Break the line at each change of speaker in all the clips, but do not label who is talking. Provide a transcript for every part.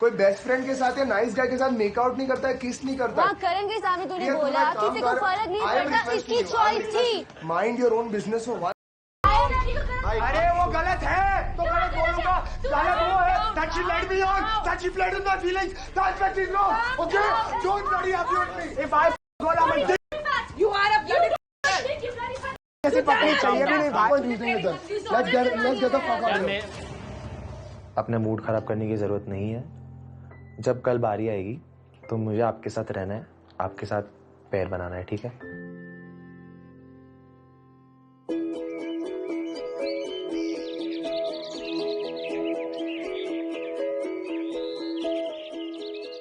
कोई best friend के साथ या नाइस गाय के साथ मेकआउट नहीं करता है, किस नहीं करता है।
करण के सामने तूने बोला किसी को फर्क नहीं पड़ता, इसकी चॉइस थी।
माइंड योर ओन बिजनेस हो।
अरे वो गलत है तो गलत बोलूंगा, गलत वो है that she led me on, that she played with my feelings, that fact is wrong, okay? Don't bloody abuse me. If I call I'm a dick. You are a bloody ऐसे पकड़े चाहिए भी नहीं भाई। Let's get the fuck out of here.
अपना mood खराब करने की जरूरत नहीं है। जब कल बारी आएगी तो मुझे आपके साथ रहना है, आपके साथ पैर बनाना है, ठीक है?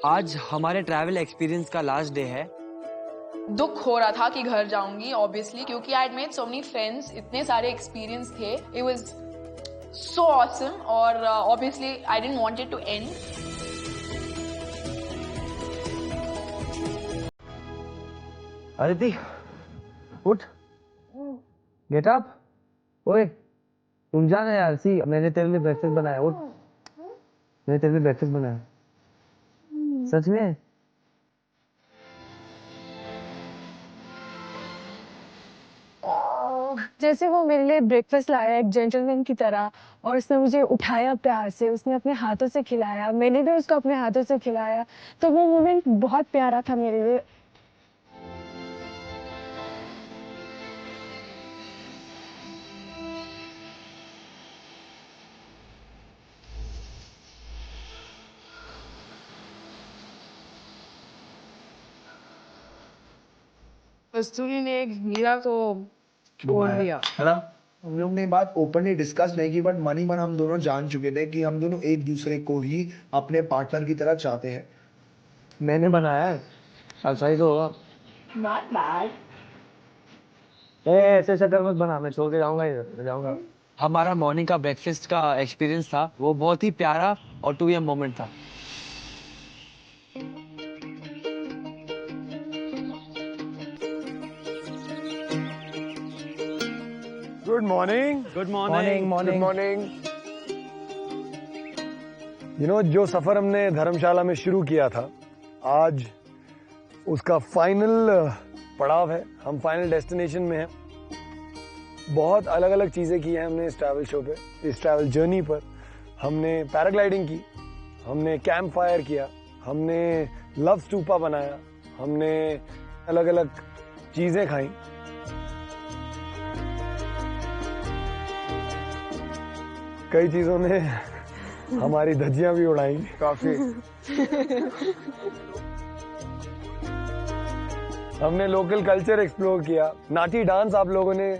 आज हमारे ट्रैवल एक्सपीरियंस का लास्ट डे है।
दुख हो रहा था कि घर जाऊंगी ऑब्वियसली, क्योंकि I had made so many friends, इतने सारे एक्सपीरियंस थे, इट वाज सो ऑसम और obviously I didn't want it to end.
Aditi उठ, गेट अप। ओए तुम जाना यार, सी मैंने तेरे लिए ब्रेकफास्ट बनाया। उठ, मैंने तेरे लिए ब्रेकफास्ट बनाया। सच में?
जैसे वो मेरे लिए ब्रेकफास्ट लाया एक जेंटलमैन की तरह, और उसने मुझे उठाया प्यार से, उसने अपने हाथों से खिलाया, मैंने भी उसको अपने हाथों से खिलाया, तो वो मोमेंट बहुत प्यारा था मेरे लिए। कस्तूरी ने एक हीरा तो छोड़ दिया
है ना। हम लोग ने बात ओपनली डिस्कस नहीं की, बट मन ही मन हम दोनों जान चुके थे कि हम दोनों एक दूसरे को ही अपने पार्टनर की तरह चाहते हैं।
मैंने बनाया है, ऐसा ही तो होगा।
Not bad.
ऐसे शक्ल मत बना, मैं छोड़ के जाऊंगा, इधर जाऊंगा। हमारा मॉर्निंग का ब्रेकफास्ट का एक्सपीरियंस था, वो बहुत ही प्यारा और 2 AM मोमेंट था।
Good morning.
Good morning.
Good morning. जो सफर हमने धर्मशाला में शुरू किया था, आज उसका फाइनल पड़ाव है। हम फाइनल डेस्टिनेशन में हैं। बहुत अलग अलग चीजें की हैं हमने इस ट्रैवल शो पे, इस ट्रैवल जर्नी पर। हमने पैराग्लाइडिंग की, हमने कैंप फायर किया, हमने लव स्टूपा बनाया, हमने अलग अलग चीजें खाई। कई चीजों ने हमारी धज्जियां भी उड़ाई काफी। हमने लोकल कल्चर एक्सप्लोर किया, नाटी डांस आप लोगों ने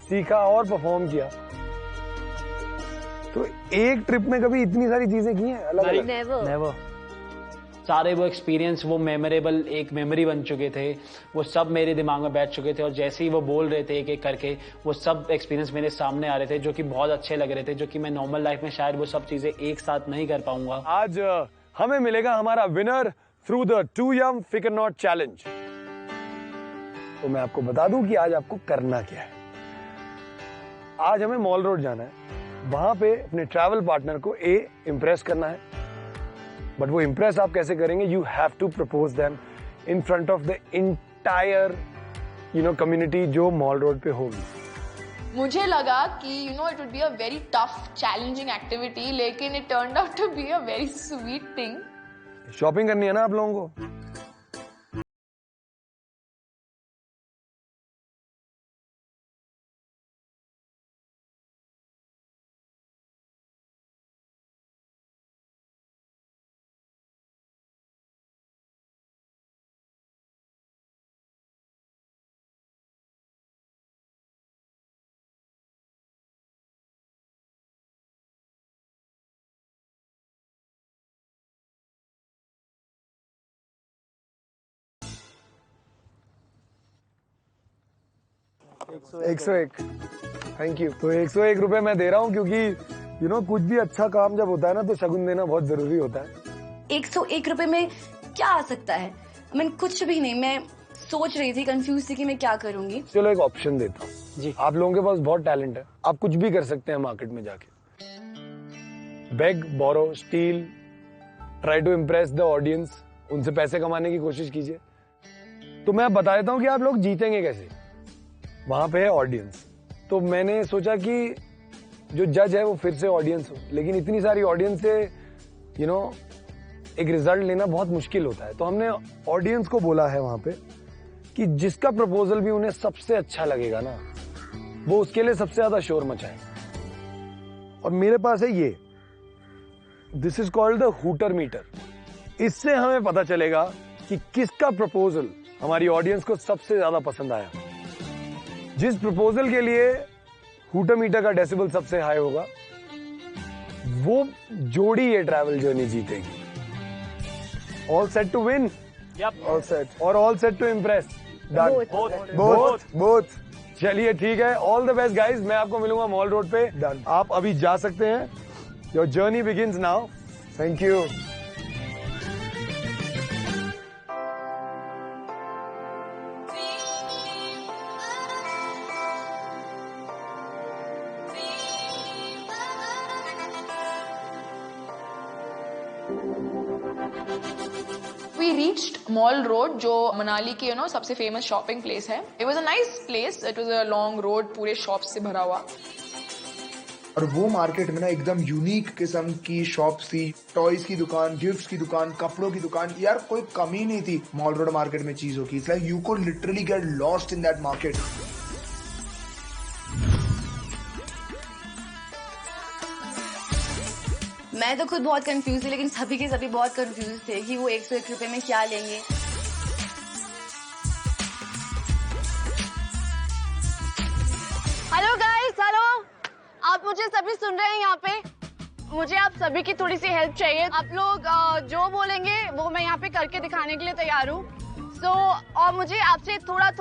सीखा और परफॉर्म किया। तो एक ट्रिप में कभी इतनी सारी चीजें की हैं अलग अलग?
नेवर।
सारे वो एक्सपीरियंस, वो मेमोरेबल एक मेमोरी बन चुके थे, वो सब मेरे दिमाग में बैठ चुके थे। और जैसे ही वो बोल रहे थे एक एक करके, वो सब एक्सपीरियंस मेरे सामने आ रहे थे, जो कि बहुत अच्छे लग रहे थे, जो कि मैं नॉर्मल लाइफ में शायद वो सब चीजें एक साथ नहीं कर पाऊंगा।
आज हमें मिलेगा हमारा विनर थ्रू द 2 यम फिकर नॉट चैलेंज। तो मैं आपको बता दूं कि आज आपको करना क्या है। आज हमें मॉल रोड जाना है, वहां पे अपने ट्रैवल पार्टनर को इम्प्रेस करना है। बट वो इम्प्रेस आप कैसे करेंगे? You have to propose them in front of the entire community जो मॉल रोड पे होगी।
मुझे लगा कि it would be a very tough challenging activity, लेकिन it turned out to be a very sweet thing.
Shopping करनी है ना आप लोगों को। एक सौ एक, थैंक यू। तो 101 रुपए मैं दे रहा हूँ, क्योंकि कुछ भी अच्छा काम जब होता है ना तो शगुन देना बहुत जरूरी होता है।
101 रुपए में क्या आ सकता है? कुछ भी नहीं, मैं सोच रही थी, कंफ्यूज थी कि मैं क्या करूंगी।
चलो एक ऑप्शन देता हूँ जी। आप लोगों के पास बहुत टैलेंट है, आप कुछ भी कर सकते हैं मार्केट में जाके। Beg, borrow, steal, try to impress the audience, उनसे पैसे कमाने की कोशिश कीजिए। तो मैं बता देता हूं कि आप लोग जीतेंगे कैसे। वहां पे है ऑडियंस, तो मैंने सोचा कि जो जज है वो फिर से ऑडियंस हो, लेकिन इतनी सारी ऑडियंस से एक रिजल्ट लेना बहुत मुश्किल होता है। तो हमने ऑडियंस को बोला है वहां पे कि जिसका प्रपोजल भी उन्हें सबसे अच्छा लगेगा ना, वो उसके लिए सबसे ज्यादा शोर मचाए। और मेरे पास है ये, this is called the hooter meter. इससे हमें पता चलेगा कि किसका प्रपोजल हमारी ऑडियंस को सबसे ज्यादा पसंद आया। जिस प्रपोजल के लिए हूटर मीटर का डेसिबल सबसे हाई होगा, वो जोड़ी ये ट्रैवल जर्नी जीतेगी। All set to win, all set, और all set to impress. Both. चलिए ठीक है, ऑल द बेस्ट गाइज। मैं आपको मिलूंगा मॉल रोड पे। डन। आप अभी जा सकते हैं। Your journey begins now. Thank you.
We reached Mall Road, जो मनाली की सबसे फेमस शॉपिंग प्लेस है। It was a nice place. It was a long road, पूरे शॉप्स से भरा हुआ।
और वो मार्केट में ना एकदम यूनिक किस्म की शॉप्स थी, टॉयज की दुकान, गिफ्ट्स की दुकान, कपड़ों की दुकान। यार कोई कमी नहीं थी मॉल रोड मार्केट में चीजों की। It's like you could literally get lost in that market.
मैं तो खुद बहुत कंफ्यूज थी, लेकिन सभी के सभी बहुत कंफ्यूज थे कि वो 101 रुपए में क्या लेंगे।
Hello guys, hello. आप मुझे सभी सुन रहे हैं यहाँ पे? मुझे आप सभी की थोड़ी सी हेल्प चाहिए। आप लोग जो बोलेंगे वो मैं यहाँ पे करके दिखाने के लिए तैयार हूँ। और मुझे आपसे थोड़ा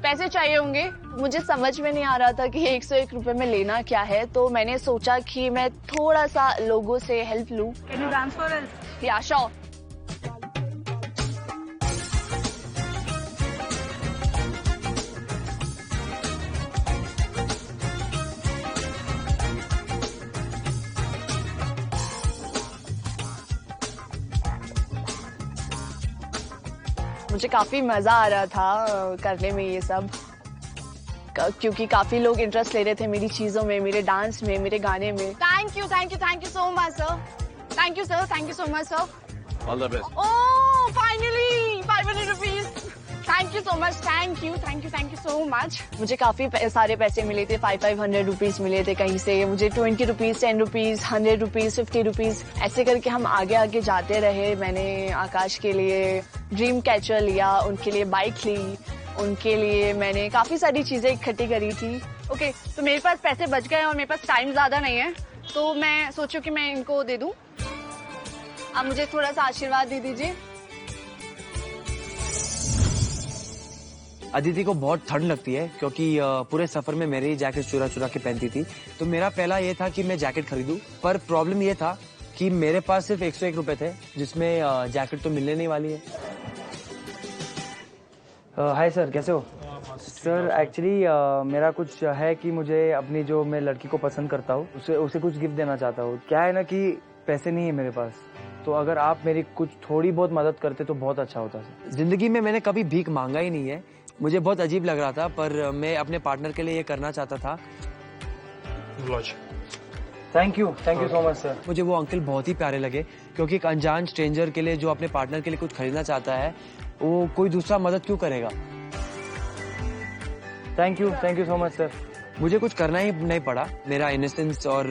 पैसे चाहिए होंगे। मुझे समझ में नहीं आ रहा था कि 101 रुपए में लेना क्या है, तो मैंने सोचा कि मैं थोड़ा सा लोगों से हेल्प लूं।
Can you dance for us?
या श्योर। मुझे काफी मजा आ रहा था करने में ये सब, क्योंकि काफी लोग इंटरेस्ट ले रहे थे मेरी चीजों में, मेरे डांस में, मेरे गाने में। Thank you so much sir. Thank you so much sir.
All the best.
Oh finally 500 rupees. Thank you so much. Thank you so much. मुझे काफी सारे पैसे मिले थे, 500 रुपीज मिले थे कहीं से। मुझे 20 रुपीज, 10 रुपीज, 100 रुपीज, 50 रुपीज, ऐसे करके हम आगे जाते रहे। मैंने आकाश के लिए ड्रीम कैचर लिया, उनके लिए बाइक ली, उनके लिए मैंने काफी सारी चीजें इकट्ठी करी थी। ओके, तो मेरे पास पैसे बच गए और मेरे पास टाइम ज्यादा नहीं है, तो मैं सोचू कि मैं इनको दे दूं। आप मुझे थोड़ा सा आशीर्वाद दे दीजिए।
अदिति को बहुत ठंड लगती है, क्योंकि पूरे सफर में मेरे ही जैकेट चुरा के पहनती थी। तो मेरा पहला ये था कि मैं जैकेट खरीदूं, पर प्रॉब्लम ये था कि मेरे पास सिर्फ 101 रुपए थे, जिसमें जैकेट तो मिलने नहीं वाली है। हाय सर, कैसे हो? सर एक्चुअली मेरा कुछ है कि मुझे अपनी जो मैं लड़की को पसंद करता हूँ उसे कुछ गिफ्ट देना चाहता हूँ। क्या है ना कि पैसे नहीं है मेरे पास, तो अगर आप मेरी कुछ थोड़ी बहुत मदद करते तो बहुत अच्छा होता सर। जिंदगी में मैंने कभी भीख मांगा ही नहीं है, मुझे बहुत अजीब लग रहा था, पर मैं अपने पार्टनर के लिए ये करना चाहता था। Thank you so much sir. मुझे वो अंकल बहुत ही प्यारे लगे, क्योंकि एक अनजान स्ट्रेंजर के लिए जो अपने पार्टनर के लिए कुछ खरीदना चाहता है, वो कोई दूसरा मदद क्यों करेगा। Thank you so much sir. मुझे कुछ करना ही नहीं पड़ा। मेरा इनोसेंस और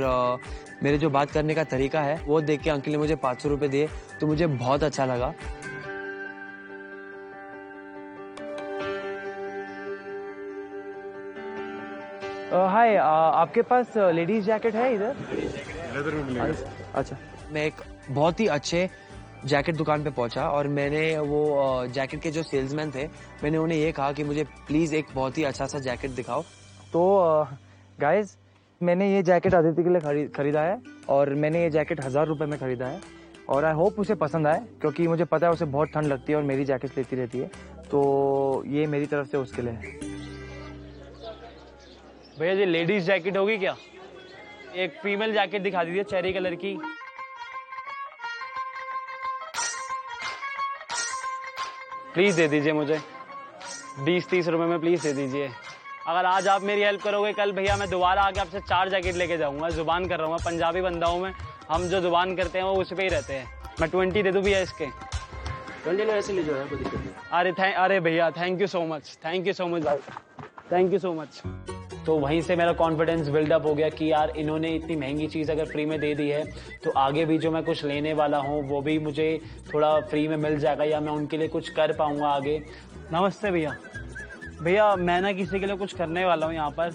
मेरे जो बात करने का तरीका है वो देख के अंकल ने मुझे 500 रुपए दिए, तो मुझे बहुत अच्छा लगा। हाय, आपके पास लेडीज जैकेट है इधर? अच्छा, मैं एक बहुत ही अच्छे जैकेट दुकान पे पहुंचा और मैंने वो जैकेट के जो सेल्समैन थे, मैंने उन्हें ये कहा कि मुझे प्लीज एक बहुत ही अच्छा सा जैकेट दिखाओ। तो गाइज, मैंने ये जैकेट अदिति के लिए खरीदा है, और मैंने ये जैकेट 1000 रुपए में खरीदा है, और आई होप उसे पसंद आए, क्योंकि मुझे पता है उसे बहुत ठंड लगती है और मेरी जैकेट लेती रहती है, तो ये मेरी तरफ से उसके लिए है।
भैया जी, लेडीज जैकेट होगी क्या? एक फीमेल जैकेट दिखा दीजिए, चेरी कलर की। प्लीज़ दे दीजिए मुझे 20-30 रुपए में, प्लीज़ दे दीजिए। अगर आज आप मेरी हेल्प करोगे, कल भैया मैं दोबारा आके आपसे 4 जैकेट लेके जाऊंगा। जुबान कर रहा हूँ, पंजाबी बंदा हूँ मैं, हम जो जुबान करते हैं वो उस पे ही रहते हैं। मैं 20 दे दूँ भैया इसके?
20 लो, ऐसे ले जाओ, कोई दिक्कत नहीं।
अरे भैया थैंक यू सो मच भाई, थैंक यू सो मच। तो वहीं से मेरा कॉन्फिडेंस बिल्डअप हो गया कि यार इन्होंने इतनी महंगी चीज़ अगर फ्री में दे दी है तो आगे भी जो मैं कुछ लेने वाला हूँ वो भी मुझे थोड़ा फ्री में मिल जाएगा, या मैं उनके लिए कुछ कर पाऊँगा आगे। नमस्ते भैया। भैया मैं ना किसी के लिए कुछ करने वाला हूँ यहाँ पर,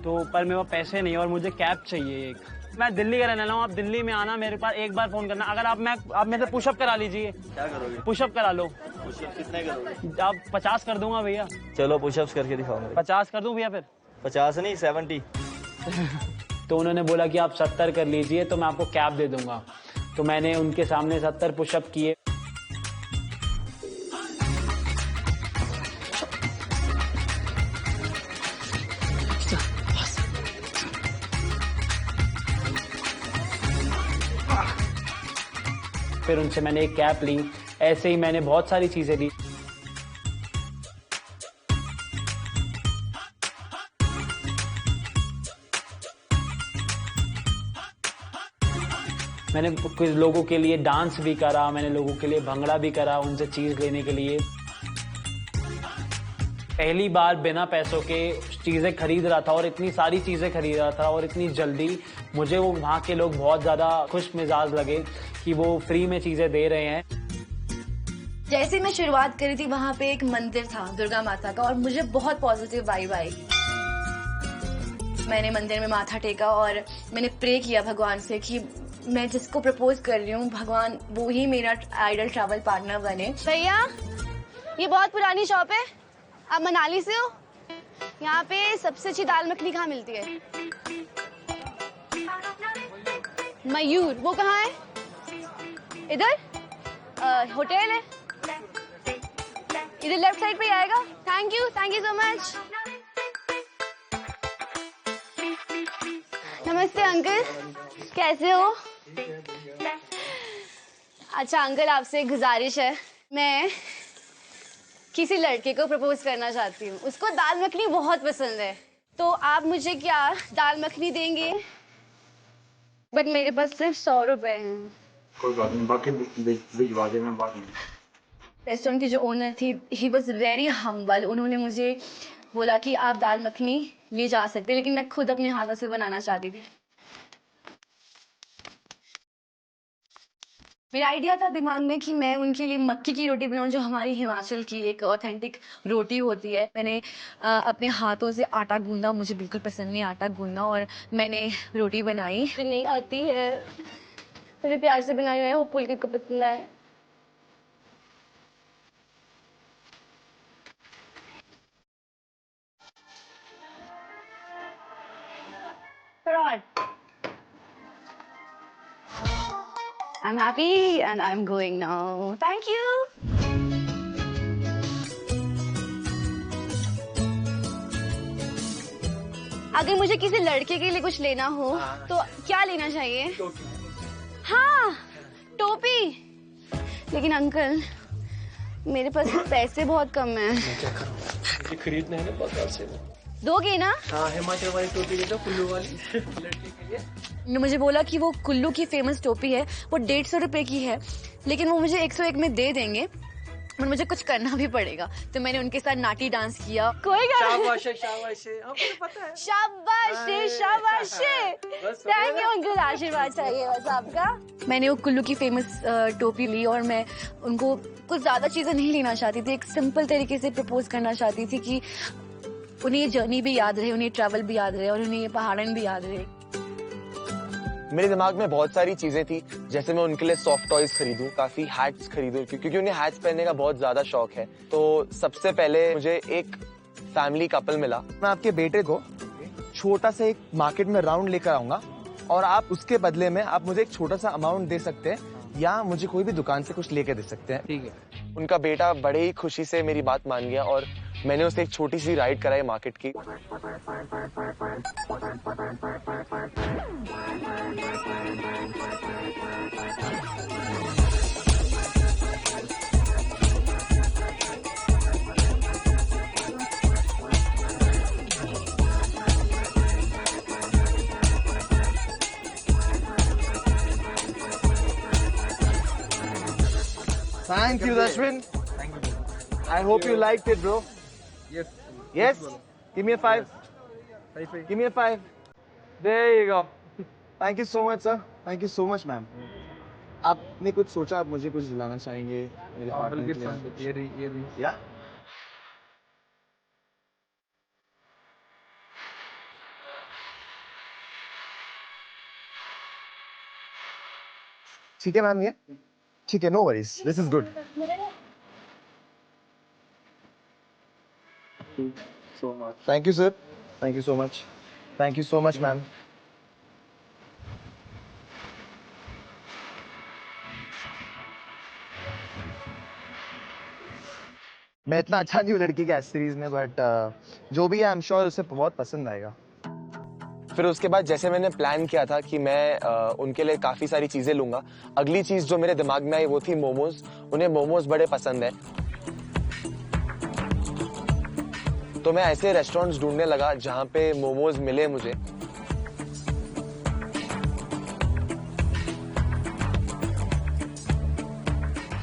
तो पर मेरे पास पैसे नहीं और मुझे कैब चाहिए एक। मैं दिल्ली का रहने वाला हूँ, आप दिल्ली में आना, मेरे पास एक बार फ़ोन करना। अगर आप मेरे से पुशअप करा लीजिए।
क्या करोगे?
पुशअप करा लो।
पुशअप कितने करोगे?
आप 50 कर दूंगा भैया।
चलो पुशअप्स करके दिखाओ मेरे।
50 कर दूं भैया फिर?
50 नहीं 70।
तो उन्होंने बोला कि आप 70 कर लीजिए तो मैं आपको कैब दे दूंगा। तो मैंने उनके सामने 70 पुशअप किए। फिर उनसे मैंने एक कैप ली। ऐसे ही मैंने बहुत सारी चीजें ली। मैंने कुछ लोगों के लिए डांस भी करा, मैंने लोगों के लिए भंगड़ा भी करा उनसे चीज लेने के लिए। पहली बार बिना पैसों के चीजें खरीद रहा था और इतनी सारी चीजें खरीद रहा था और इतनी जल्दी। मुझे वो वहाँ के लोग बहुत ज्यादा खुश मिजाज लगे कि वो फ्री में चीजें दे रहे हैं।
जैसे मैं शुरुआत करी थी वहाँ पे एक मंदिर था दुर्गा माता का और मुझे बहुत पॉजिटिव वाइब आई। मैंने मंदिर में माथा टेका और मैंने प्रे किया भगवान से कि मैं जिसको प्रपोज कर रही हूँ भगवान वो ही मेरा आइडल ट्रैवल पार्टनर बने।
भैया ये बहुत पुरानी शॉप है, आप मनाली से हो? यहाँ पे सबसे अच्छी दाल मखनी कहाँ मिलती है? मयूर, वो कहाँ है? इधर होटल है, इधर लेफ्ट साइड पे ही आएगा। Thank you so much. नमस्ते अंकल, कैसे हो? अच्छा अंकल, आपसे एक गुजारिश है, मैं किसी लड़के को प्रपोज करना चाहती हूँ। उसको दाल मखनी बहुत पसंद है, तो आप मुझे क्या दाल मखनी देंगे? बट मेरे पास सिर्फ 100 रुपए हैं।
कोई बात नहीं, बाकी भिजवा देना बाद में।
रेस्टोरेंट की जो ओनर थी, ही वॉज वेरी हम्बल। उन्होंने मुझे बोला कि आप दाल मखनी ले जा सकते, लेकिन मैं खुद अपने हाथों से बनाना चाहती थी। मेरा आइडिया था दिमाग में कि मैं उनके लिए मक्की की रोटी बनाऊं, जो हमारी हिमाचल की एक ऑथेंटिक रोटी होती है। मैंने अपने हाथों से आटा गूंदा, मुझे बिल्कुल पसंद नहीं आटा गूंदना, और मैंने रोटी बनाई। नहीं आती है, मुझे प्यार से बनाई है, वो पुल को पसंद है। I'm happy and I'm going now. Thank you. अगर मुझे किसी लड़के के लिए कुछ लेना हो तो क्या लेना चाहिए? हाँ, टोपी। लेकिन अंकल मेरे पास पैसे बहुत कम हैं।
मैं क्या करूँ? मुझे खरीदना है ना बाजार से।
दोगे ना?
हाँ, हिमाचल वाली टोपी ले दो, कुल्लू वाली लड़के के लिए।
ने मुझे बोला कि वो कुल्लू की फेमस टोपी है, वो 150 रुपए की है, लेकिन वो मुझे 101 में दे देंगे, और मुझे कुछ करना भी पड़ेगा। तो मैंने उनके साथ नाटी डांस किया। कोई
शाबाश है, आपको पता है।
शाबाश। थैंक यू अंकल, आशीर्वाद चाहिए बस आपका। मैंने वो कुल्लू की फेमस टोपी ली और मैं उनको कुछ ज्यादा चीजें नहीं लेना चाहती थी। एक सिंपल तरीके से प्रपोज करना चाहती थी कि उन्हें ये जर्नी भी याद रहे, उन्हें ट्रैवल भी याद रहे और उन्हें ये पहाड़न भी याद रहे।
मेरे दिमाग में बहुत सारी चीजें थी, जैसे मैं उनके लिए सॉफ्ट टॉयज खरीदूं, काफी हैट्स खरीदूं, क्योंकि उन्हें हैट्स पहनने का बहुत ज्यादा शौक है। तो सबसे पहले मुझे एक फैमिली कपल मिला।
मैं आपके बेटे को छोटा सा एक मार्केट में राउंड लेकर आऊंगा और आप उसके बदले में आप मुझे एक छोटा सा अमाउंट दे सकते हैं, या मुझे कोई भी दुकान से कुछ लेके दे सकते हैं।
ठीक है।
उनका बेटा बड़े ही खुशी से मेरी बात मान गया और मैंने उसे एक छोटी सी राइड कराई मार्केट की।
Thank you, Dashwin. I hope you liked it, bro.
Yes.
Yes? Give me a 5. Give me a 5.
There you go.
Thank you so much, sir. Thank you so much, ma'am. आपने कुछ सोचा, आप मुझे कुछ दिलाना चाहेंगे मेरे पार्टनर के लिए?
ये
या? ठीक है मैम, ये ठीक है, no worries, this is good. Thank you, sir. Thank you so much. Thank you so much, ma'am. मैं इतना अच्छा नहीं हूँ लड़की के सीरीज में, बट जो भी है आई एम श्योर उसे बहुत पसंद आएगा.
फिर उसके बाद जैसे मैंने प्लान किया था कि मैं उनके लिए काफ़ी सारी चीज़ें लूँगा, अगली चीज़ जो मेरे दिमाग में आई वो थी मोमोज. उन्हें मोमोज बड़े पसंद है, तो मैं ऐसे रेस्टोरेंट्स ढूंढने लगा जहाँ पे मोमोज मिले मुझे.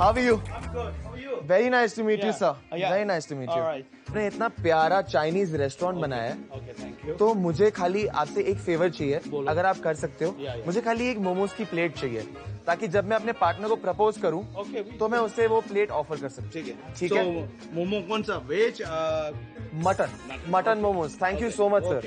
How are you? Very nice to meet you, sir. Very nice to meet you. आपने इतना प्यारा चाइनीज रेस्टोरेंट बनाया है, तो मुझे खाली आपसे एक फेवर चाहिए, अगर आप कर सकते हो. मुझे खाली एक मोमोज की प्लेट चाहिए, ताकि जब मैं अपने पार्टनर को प्रपोज करूं, तो मैं उसे वो प्लेट ऑफर कर सकूं. ठीक है.
मोमो कौन सा, veg?
Mutton momos. Thank you so much sir.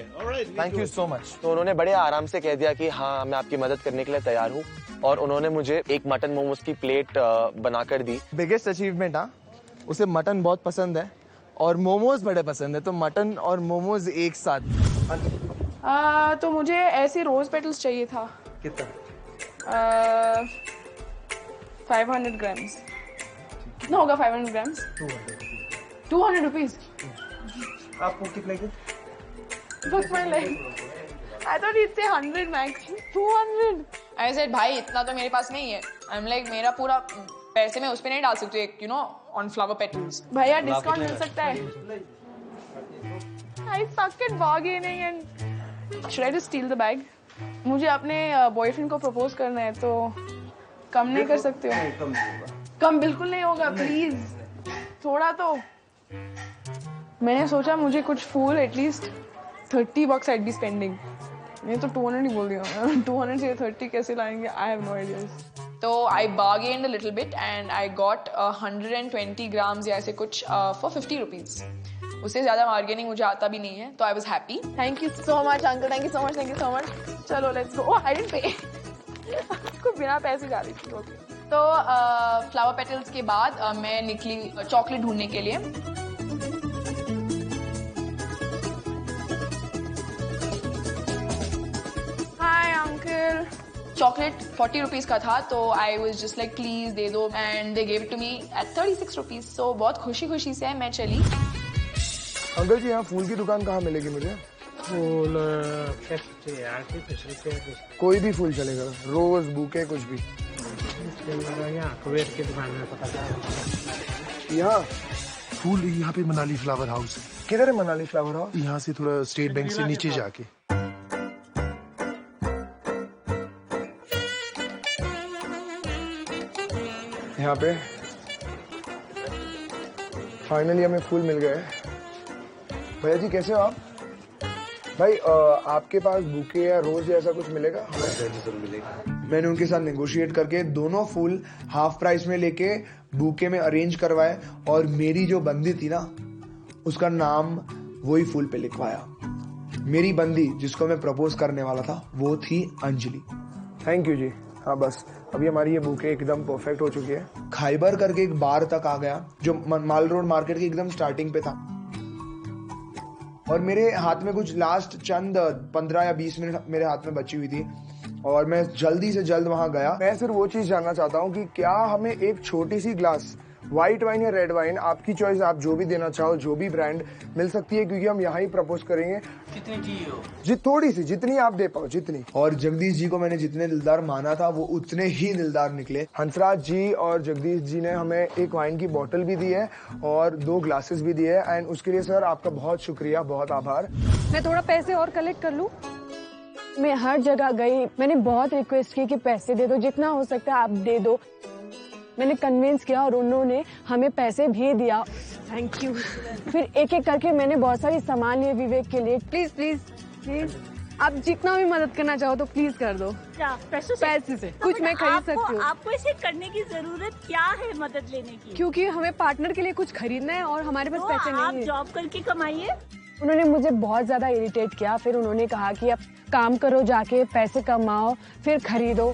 Thank you so much.
तो उन्होंने बड़े आराम से कह दिया कि हाँ, मैं आपकी मदद करने के लिए तैयार हूँ, और उन्होंने मुझे एक मटन मोमोज की प्लेट बनाकर दी.
Biggest achievement. हाँ, उसे मटन बहुत पसंद है और मोमोज बड़े पसंद है, तो मटन और मोमोज एक साथ.
तो मुझे ऐसे रोज पेटल्स चाहिए था.
कितना?
500 ग्राम्स. कितना होगा 500 ग्राम्स? 200 रुपीज.
आपको कितने के?
Fuck my leg. I thought he'd say 100 max. 200. I said भाई इतना तो मेरे पास नहीं है. I'm like मेरा पूरा पैसे में उस पे नहीं डाल सकते, you know, on flower petals. भैया डिस्काउंट मिल सकता है? I suck at bargaining and should I just steal the bag? मुझे अपने बॉयफ्रेंड को प्रपोज करना है, तो कम नहीं कर सकते हो? कम बिल्कुल नहीं होगा, प्लीज थोड़ा तो. मैंने सोचा मुझे कुछ फूल एटलीस्ट $30 I'd be spending. मैं तो 200 ही बोल दिया. 200 से 30 कैसे लाएंगे? I have no idea. तो I bargained a little bit and I got 120 grams या ऐसे कुछ for 50 rupees. उससे ज़्यादा bargaining मुझे आता भी नहीं है, तो I was happy. Thank you so much uncle. Thank you so much. Thank you so much. चलो let's go. Oh, I didn't pay. आपको बिना पैसे जा रही थी. Okay. तो flower petals के बाद मैं निकली चॉकलेट ढूंढने के लिए. चॉकलेट 40 रुपीज का था, तो I was just like please दे दो, and they gave to me at 36 rupees. So बहुत खुशी खुशी से मैं चली.
अंकल जी, यहाँ फूल की दुकान कहाँ मिलेगी मुझे?
फूल
कोई भी फूल चलेगा, रोज बुके कुछ भी.
यहाँ कुबेर की दुकान में पता चला.
यहाँ
फूल यहाँ पे मनाली फ्लावर हाउस है.
किधर है मनाली फ्लावर हाउस?
यहाँ से थोड़ा स्टेट बैंक से नीचे जाके.
यहाँ पे फाइनली हमें फूल मिल गए. भैया जी कैसे हो आप? भाई आपके पास बुके या रोज या ऐसा कुछ मिलेगा?
जरूर मिलेगा.
मैंने उनके साथ नेगोशिएट करके दोनों फूल हाफ प्राइस में लेके बुके में अरेंज करवाए, और मेरी जो बंदी थी ना, उसका नाम वही फूल पे लिखवाया. मेरी बंदी जिसको मैं प्रपोज करने वाला था वो थी अंजलि. थैंक यू जी. हाँ बस अभी हमारी ये बुके एकदम परफेक्ट हो चुकी है. खाइबर करके एक बार तक आ गया जो माल रोड मार्केट की एकदम स्टार्टिंग पे था, और मेरे हाथ में कुछ लास्ट चंद 15 या 20 मिनट मेरे हाथ में बची हुई थी, और मैं जल्दी से जल्द वहां गया. मैं सिर्फ वो चीज जानना चाहता हूँ कि क्या हमें एक छोटी सी ग्लास व्हाइट वाइन या रेड वाइन, आपकी चॉइस, आप जो भी देना चाहो, जो भी ब्रांड, मिल सकती है? क्योंकि हम यहाँ ही प्रपोज करेंगे.
कितनी चाहिए हो?
जी थोड़ी सी, जितनी आप दे पाओ, जितनी. और जगदीश जी को मैंने जितने दिलदार माना था वो उतने ही दिलदार निकले. हंसराज जी और जगदीश जी ने हमें एक वाइन की बोतल भी दी है और 2 ग्लासेस भी दिए है, एंड उसके लिए सर आपका बहुत शुक्रिया, बहुत आभार.
मैं थोड़ा पैसे और कलेक्ट कर लूं? मैं हर जगह गई, मैंने बहुत रिक्वेस्ट की कि पैसे दे दो, जितना हो सकता है आप दे दो. मैंने कन्विंस किया और उन्होंने हमें पैसे भी दिया। Thank you. फिर एक एक करके मैंने बहुत सारी सामान लिए विवेक के लिए। प्लीज प्लीज प्लीज, आप जितना भी मदद करना चाहो तो प्लीज कर दो।
क्या पैसे से?
पैसे से कुछ मैं खरीद सकती हूँ।
आपको इसे करने की जरूरत क्या है मदद लेने की?
क्योंकि हमें पार्टनर के लिए कुछ खरीदना है और हमारे पास
तो
पैसे नहीं
आप
है।
जॉब करके कमाइए।
उन्होंने मुझे बहुत ज्यादा इरिटेट किया। फिर उन्होंने कहा कि अब काम करो, जाके पैसे कमाओ, फिर खरीदो।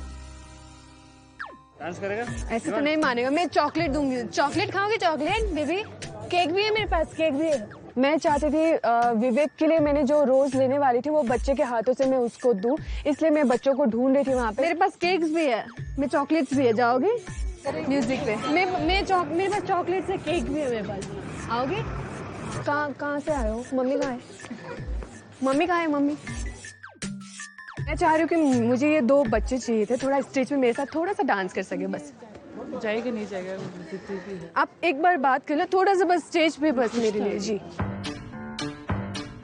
डांस करेगा?
ऐसे तो नहीं मानेगा। मैं चॉकलेट दूंगी। चॉकलेट खाओगे? Chocolate baby? केक भी है मेरे पास, केक भी है। मैं चाहती थी विवेक के लिए मैंने जो रोज लेने वाली थी वो बच्चे के हाथों से मैं उसको दूं, इसलिए मैं बच्चों को ढूंढ रही थी वहाँ पे। मेरे पास केक्स भी है, मैं चॉकलेट्स भी है। जाओगे म्यूजिक पे? मेरे पास चॉकलेट से केक भी है मेरे पास। आओगे? कहाँ से आए हो? मम्मी कहाँ है? मम्मी कहाँ है? मम्मी, मैं चाह रही हूँ कि मुझे ये 2 बच्चे चाहिए थे, थोड़ा स्टेज पे मेरे साथ थोड़ा सा डांस कर सके बस।
जाएगा नहीं जाएगा?
आप एक बार बात कर लो, थोड़ा सा बस स्टेज पे बस मेरे लिए। जी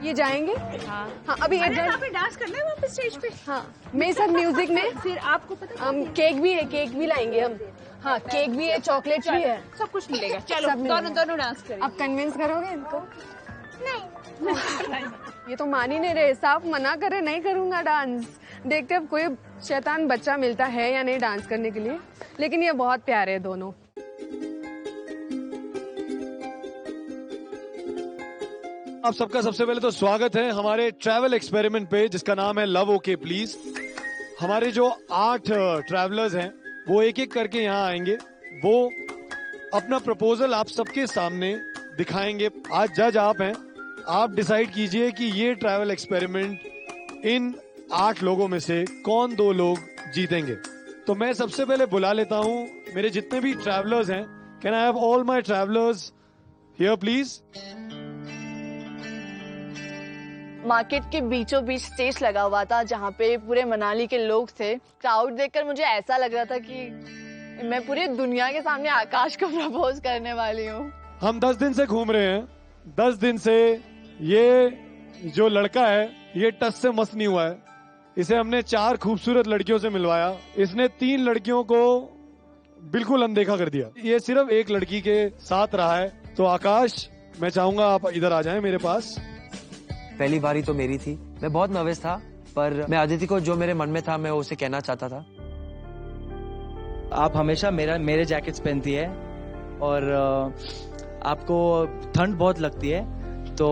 ये जाएंगे? हाँ अभी
डांस करना है वहाँ पे स्टेज पे?
हाँ मेरे साथ म्यूजिक में।
फिर आपको पता
हम केक भी है, केक भी लाएंगे हम। हाँ केक भी है, चॉकलेट भी है,
सब कुछ मिलेगा। चलो दोनों डांस करें।
आप कन्विंस करोगे इनको? नहीं। ये तो मान ही नहीं रहे, साफ मना करे नहीं करूंगा डांस। देखते अब कोई शैतान बच्चा मिलता है या नहीं डांस करने के लिए, लेकिन ये बहुत प्यारे हैं दोनों।
आप सबका सबसे पहले तो स्वागत है हमारे ट्रैवल एक्सपेरिमेंट पे, जिसका नाम है लव ओके प्लीज। हमारे जो 8 ट्रैवलर्स हैं वो एक एक करके यहाँ आएंगे। वो अपना प्रपोजल आप सबके सामने दिखाएंगे। आज जज आप हैं, आप डिसाइड कीजिए कि ये ट्रैवल एक्सपेरिमेंट इन 8 लोगों में से कौन 2 लोग जीतेंगे। तो मैं सबसे पहले बुला लेता हूँ मेरे जितने भी ट्रैवलर्स हैं। Can I have all my travellers here please?
Market के बीचों बीच स्टेज लगा हुआ था जहाँ पे पूरे मनाली के लोग थे। क्राउड देखकर मुझे ऐसा लग रहा था कि मैं पूरी दुनिया के सामने आकाश को प्रपोज करने वाली हूँ।
हम 10 दिन से घूम रहे हैं। 10 दिन से ये जो लड़का है ये टच से मस नहीं हुआ है। इसे हमने 4 खूबसूरत लड़कियों से मिलवाया, इसने 3 लड़कियों को बिल्कुल अनदेखा कर दिया। ये सिर्फ एक लड़की के साथ रहा है। तो आकाश, मैं चाहूंगा आप इधर आ जाएं मेरे पास।
पहली बारी तो मेरी थी, मैं बहुत नर्वस था, पर मैं अदिति को जो मेरे मन में था मैं उसे कहना चाहता था।
आप हमेशा मेरे जैकेट्स पहनती है और आपको ठंड बहुत लगती है, तो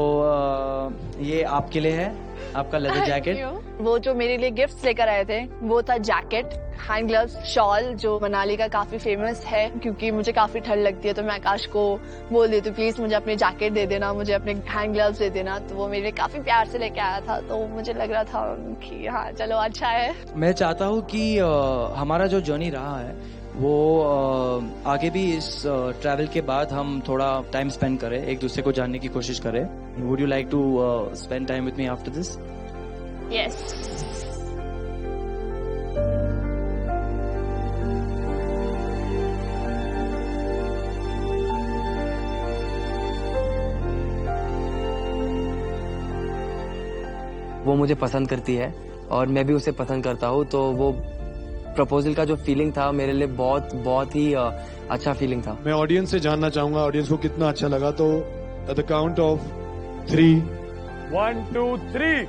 ये आपके लिए है, आपका लेदर जैकेट।
वो जो मेरे लिए गिफ्ट्स लेकर आए थे वो था जैकेट, हैंड ग्लव्स, शॉल जो मनाली का काफी फेमस है। क्योंकि मुझे काफी ठंड लगती है तो मैं आकाश को बोल देती हूँ प्लीज मुझे अपने जैकेट दे देना, मुझे अपने हैंड ग्लव्स दे देना। तो वो मेरे लिए काफी प्यार से लेके आया था, तो मुझे लग रहा था कि हाँ चलो अच्छा है।
मैं चाहता हूँ कि हमारा जो जर्नी रहा है वो आगे भी इस ट्रैवल के बाद हम थोड़ा टाइम स्पेंड करें, एक दूसरे को जानने की कोशिश करें। Would you like to spend time with me after this?
Yes.
वो मुझे पसंद करती है और मैं भी उसे पसंद करता हूँ, तो वो प्रपोजल का जो फीलिंग था मेरे लिए बहुत ही अच्छा फीलिंग था।
मैं ऑडियंस से जानना चाहूंगा ऑडियंस को कितना अच्छा लगा। तो एट द काउंट ऑफ 3, 1 2 3।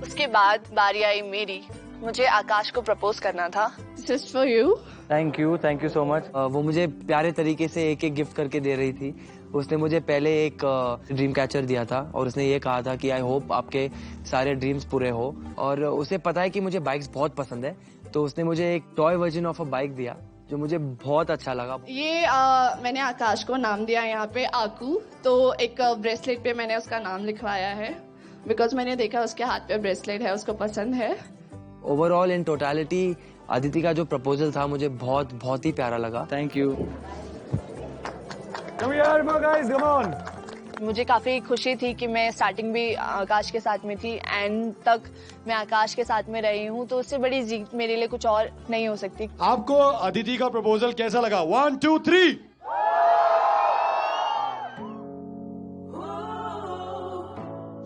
उसके बाद बारी आई मेरी। मुझे आकाश को प्रपोज करना था। Just for you.
Thank you so much. वो मुझे प्यारे तरीके से एक एक गिफ्ट करके दे रही थी। उसने मुझे पहले एक ड्रीम कैचर दिया था और उसने ये कहा था कि आई होप आपके सारे ड्रीम्स पूरे हो। और उसे पता है कि मुझे बाइक्स बहुत पसंद है, तो उसने मुझे एक toy version of a bike दिया जो मुझे बहुत अच्छा लगा।
ये मैंने आकाश को नाम दिया यहाँ पे आकू। तो एक ब्रेसलेट पे मैंने उसका नाम लिखवाया है बिकॉज मैंने देखा उसके हाथ पे ब्रेसलेट है, उसको पसंद है।
ओवरऑल इन टोटलिटी अदिति का जो प्रपोजल था मुझे बहुत ही प्यारा लगा।
Thank you.
मुझे काफी खुशी थी कि मैं स्टार्टिंग भी आकाश के साथ में थी, एंड तक मैं आकाश के साथ में रही हूँ, तो उससे बड़ी जीत मेरे लिए कुछ और नहीं हो सकती।
आपको अदिति का प्रपोजल कैसा लगा? 1 2 3।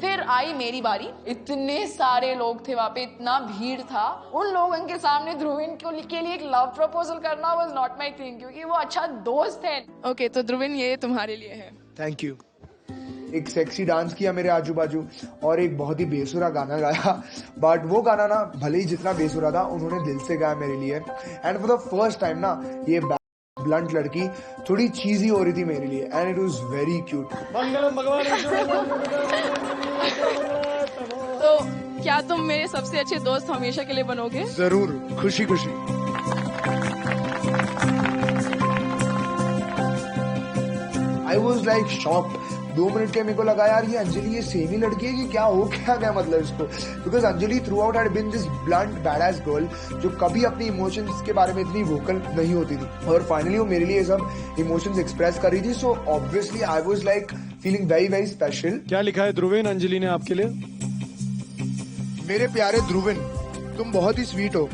फिर
आई मेरी बारी, इतने सारे लोग थे वहाँ पे, इतना भीड़ था। उन लोगों के सामने ध्रुविन के लिए एक लव प्रपोजल करना वाज नॉट माय थिंग, क्योंकि वो अच्छा दोस्त है। ओके, तो ध्रुविन ये तुम्हारे लिए है।
Thank you. एक सेक्सी डांस किया मेरे आजू बाजू और एक बहुत ही बेसुरा गाना गाया, बट वो गाना ना भले ही जितना बेसुरा था उन्होंने दिल से गाया मेरे लिए। And for the first time ना ये ब्लंट लड़की थोड़ी चीजी हो रही थी मेरे लिए, and it was very cute.
तो क्या तुम मेरे सबसे अच्छे दोस्त हमेशा के लिए बनोगे?
जरूर, खुशी खुशी। I was like shocked. 2 minute के मेरे को लगा यार ये अंजलि ये सेम ही लड़की है कि क्या हो क्या गया मतलब इसको, because Anjali throughout had been this blunt badass girl जो कभी अपनी इमोशंस के बारे में इतनी वोकल नहीं होती थी, और फाइनली वो मेरे लिए सब इमोशंस एक्सप्रेस कर रही थी। So obviously I was like feeling very very special.
क्या लिखा है ध्रुविन अंजलि ने आपके लिए?
मेरे प्यारे ध्रुविन, तुम बहुत ही स्वीट हो,